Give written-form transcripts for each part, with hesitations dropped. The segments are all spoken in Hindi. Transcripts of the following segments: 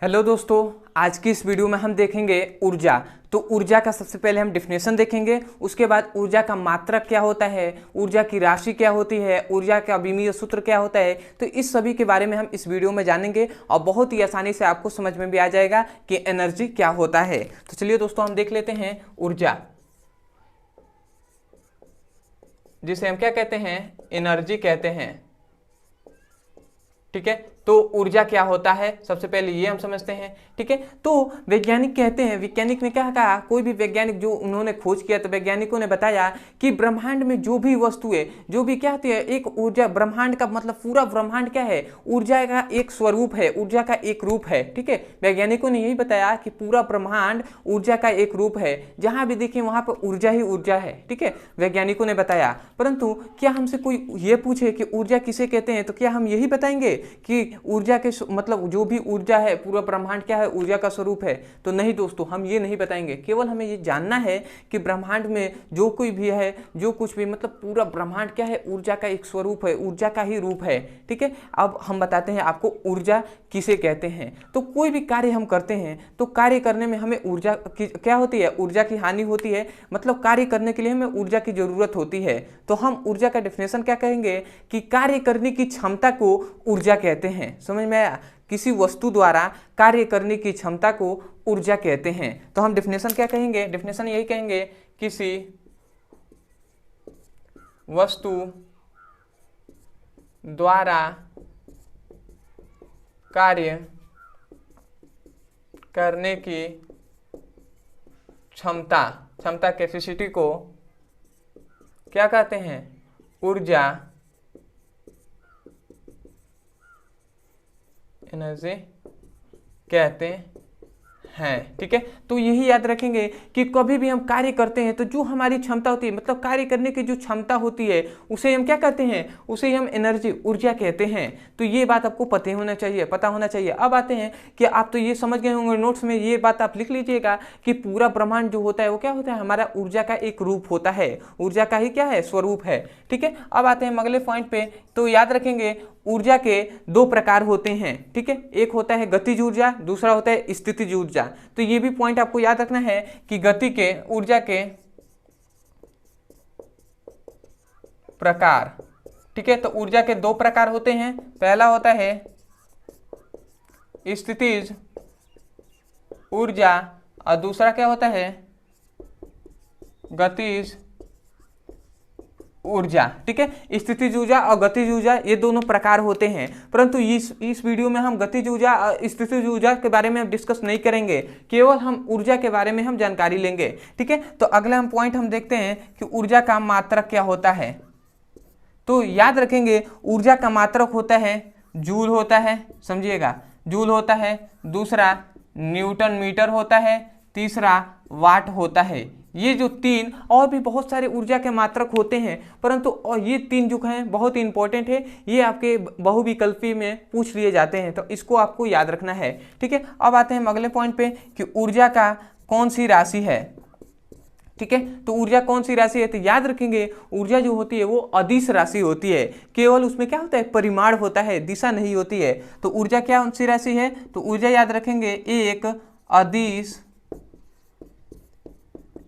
हेलो दोस्तों, आज की इस वीडियो में हम देखेंगे ऊर्जा। तो ऊर्जा का सबसे पहले हम डिफिनेशन देखेंगे, उसके बाद ऊर्जा का मात्रक क्या होता है, ऊर्जा की राशि क्या होती है, ऊर्जा का विमीय सूत्र क्या होता है। तो इस सभी के बारे में हम इस वीडियो में जानेंगे और बहुत ही आसानी से आपको समझ में भी आ जाएगा कि एनर्जी क्या होता है। तो चलिए दोस्तों, हम देख लेते हैं ऊर्जा, जिसे हम क्या कहते हैं, एनर्जी कहते हैं। ठीक है, तो ऊर्जा क्या होता है सबसे पहले ये हम समझते हैं। ठीक है, तो वैज्ञानिक कहते हैं, वैज्ञानिक ने क्या कहा, कोई भी वैज्ञानिक जो उन्होंने खोज किया तो वैज्ञानिकों ने बताया कि ब्रह्मांड में जो भी वस्तुएं, जो भी क्या होती है, एक ऊर्जा, ब्रह्मांड का मतलब पूरा ब्रह्मांड क्या है, ऊर्जा का एक स्वरूप है, ऊर्जा का एक रूप है। ठीक है, वैज्ञानिकों ने यही बताया कि पूरा ब्रह्मांड ऊर्जा का एक रूप है, जहां भी देखिए वहां पर ऊर्जा ही ऊर्जा है। ठीक है, वैज्ञानिकों ने बताया। परंतु क्या हमसे कोई ये पूछे कि ऊर्जा किसे कहते हैं, तो क्या हम यही बताएंगे कि ऊर्जा के मतलब जो भी ऊर्जा है, पूरा ब्रह्मांड क्या है, ऊर्जा का स्वरूप है? तो नहीं दोस्तों, हम ये नहीं बताएंगे। केवल हमें ये जानना है कि ब्रह्मांड में जो कोई भी है, जो कुछ भी, मतलब पूरा ब्रह्मांड क्या है, ऊर्जा का एक स्वरूप है, ऊर्जा का ही रूप है। ठीक है, अब हम बताते हैं आपको ऊर्जा किसे कहते हैं। तो कोई भी कार्य हम करते हैं तो कार्य करने में हमें ऊर्जा की क्या होती है, ऊर्जा की हानि होती है। मतलब कार्य करने के लिए हमें ऊर्जा की जरूरत होती है। तो हम ऊर्जा का डिफिनेशन क्या कहेंगे कि कार्य करने की क्षमता को ऊर्जा कहते हैं। समझ में आया? किसी वस्तु द्वारा कार्य करने की क्षमता को ऊर्जा कहते हैं। तो हम डिफिनेशन क्या कहेंगे, डिफिनेशन यही कहेंगे, किसी वस्तु द्वारा कार्य करने की क्षमता, क्षमता कैपेसिटी को क्या कहते हैं, ऊर्जा, एनर्जी कहते हैं। ठीक है, तो यही याद रखेंगे कि कभी भी हम कार्य करते हैं तो जो हमारी क्षमता होती है, मतलब कार्य करने की जो क्षमता होती है, उसे हम क्या कहते हैं, उसे हम एनर्जी, ऊर्जा कहते हैं। तो ये बात आपको पता होना चाहिए, पता होना चाहिए। अब आते हैं कि आप तो ये समझ गए होंगे, नोट्स में ये बात आप लिख लीजिएगा कि पूरा ब्रह्मांड जो होता है वो क्या होता है, हमारा ऊर्जा का एक रूप होता है, ऊर्जा का ही क्या है, स्वरूप है। ठीक है, अब आते हैं अगले पॉइंट पे। तो याद रखेंगे ऊर्जा के दो प्रकार होते हैं। ठीक है, एक होता है गतिज ऊर्जा, दूसरा होता है स्थितिज ऊर्जा। तो ये भी पॉइंट आपको याद रखना है कि गति के, ऊर्जा के प्रकार। ठीक है, तो ऊर्जा के दो प्रकार होते हैं। पहला होता है स्थितिज ऊर्जा और दूसरा क्या होता है, गतिज ऊर्जा। ठीक है, स्थितिज ऊर्जा और गतिज ऊर्जा ये दोनों प्रकार होते हैं। परंतु इस वीडियो में हम गतिज ऊर्जा और स्थितिज ऊर्जा के बारे में डिस्कस नहीं करेंगे, केवल हम ऊर्जा के बारे में हम जानकारी लेंगे। ठीक है, तो अगला हम पॉइंट हम देखते हैं कि ऊर्जा का मात्रक क्या होता है। तो याद रखेंगे ऊर्जा का मात्रक होता है जूल होता है, समझिएगा, जूल होता है, दूसरा न्यूटन मीटर होता है, तीसरा वाट होता है। ये जो तीन, और भी बहुत सारे ऊर्जा के मात्रक होते हैं, परंतु और ये तीन जो हैं बहुत ही इंपॉर्टेंट है, ये आपके बहुविकल्पी में पूछ लिए जाते हैं, तो इसको आपको याद रखना है। ठीक है, अब आते हैं अगले पॉइंट पे कि ऊर्जा का कौन सी राशि है। ठीक है, तो ऊर्जा कौन सी राशि है, तो याद रखेंगे ऊर्जा जो होती है वो अदिश राशि होती है। केवल उसमें क्या होता है, परिमाण होता है, दिशा नहीं होती है। तो ऊर्जा क्या कौन सी राशि है, तो ऊर्जा याद रखेंगे एक अदिश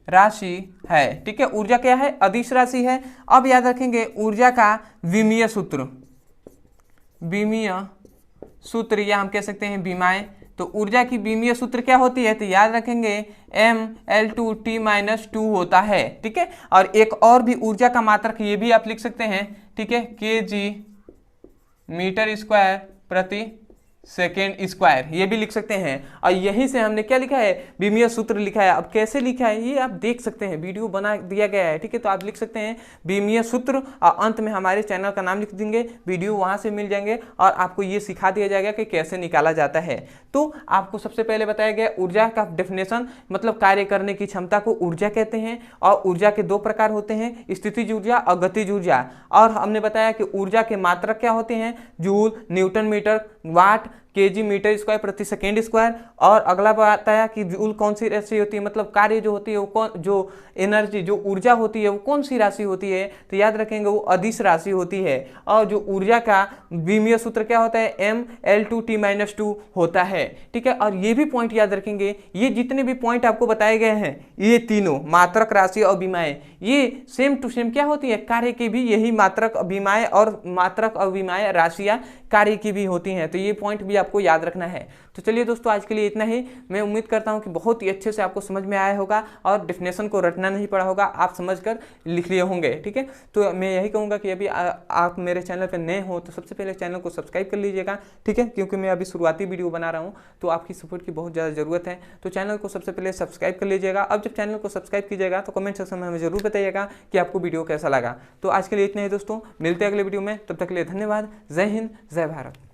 राशि है। ठीक है, ऊर्जा क्या है, अदिश राशि है। अब याद रखेंगे ऊर्जा का विमीय सूत्र, विमीय सूत्र या हम कह सकते हैं विमाएं। तो ऊर्जा की विमीय सूत्र क्या होती है, तो याद रखेंगे mL2T-2 होता है। ठीक है, और एक और भी ऊर्जा का मात्रक ये भी आप लिख सकते हैं। ठीक है, kg मीटर स्क्वायर प्रति सेकेंड स्क्वायर, ये भी लिख सकते हैं। और यहीं से हमने क्या लिखा है, विमीय सूत्र लिखा है। अब कैसे लिखा है ये आप देख सकते हैं, वीडियो बना दिया गया है। ठीक है, तो आप लिख सकते हैं विमीय सूत्र और अंत में हमारे चैनल का नाम लिख देंगे, वीडियो वहां से मिल जाएंगे और आपको ये सिखा दिया जाएगा कि कैसे निकाला जाता है। तो आपको सबसे पहले बताया गया ऊर्जा का डेफिनेशन, मतलब कार्य करने की क्षमता को ऊर्जा कहते हैं। और ऊर्जा के दो प्रकार होते हैं, स्थितिज ऊर्जा और गतिज ऊर्जा। और हमने बताया कि ऊर्जा के मात्रक क्या होते हैं, जूल, न्यूटन मीटर, वाट, kg मीटर स्क्वायर प्रति सेकेंड स्क्वायर। और अगला बताया कि जूल कौन सी राशि होती है, मतलब कार्य जो होती है वो कौन, जो एनर्जी जो ऊर्जा होती है वो कौन सी राशि होती है, तो याद रखेंगे वो अदिश राशि होती है। और जो ऊर्जा का विमीय सूत्र क्या होता है, mL2T-2 होता है, ठीक है। और ये भी पॉइंट याद रखेंगे, ये जितने भी पॉइंट आपको बताए गए हैं ये तीनों मात्रक राशि और विमाएं, ये सेम टू सेम क्या होती है, कार्य की भी यही मात्रक विमाएं और मात्रक और विमाएं राशियां कार्य की भी होती हैं। तो ये पॉइंट भी आपको याद रखना है। तो चलिए दोस्तों आज के लिए इतना ही। मैं उम्मीद करता हूं कि बहुत ही अच्छे से आपको समझ में आया होगा और डेफिनेशन को रटना नहीं पड़ा होगा, आप समझकर लिख लिए होंगे, ठीक है। तो मैं यही कहूँगा कि अभी आप मेरे चैनल पर नए हो तो सबसे पहले चैनल को सब्सक्राइब कर लीजिएगा, ठीक है, क्योंकि मैं अभी शुरुआती वीडियो बना रहा हूँ तो आपकी सपोर्ट की बहुत ज़्यादा ज़रूरत है। तो चैनल को सबसे पहले सब्सक्राइब कर लीजिएगा। अब जब चैनल को सब्सक्राइब कीजिएगा तो कमेंट सेक्शन में हमें जरूर बताइएगा कि आपको वीडियो कैसा लगा। तो आज के लिए इतना ही दोस्तों, मिलते हैं अगले वीडियो में, तब तक के लिए धन्यवाद। जय हिंद, जय भारत।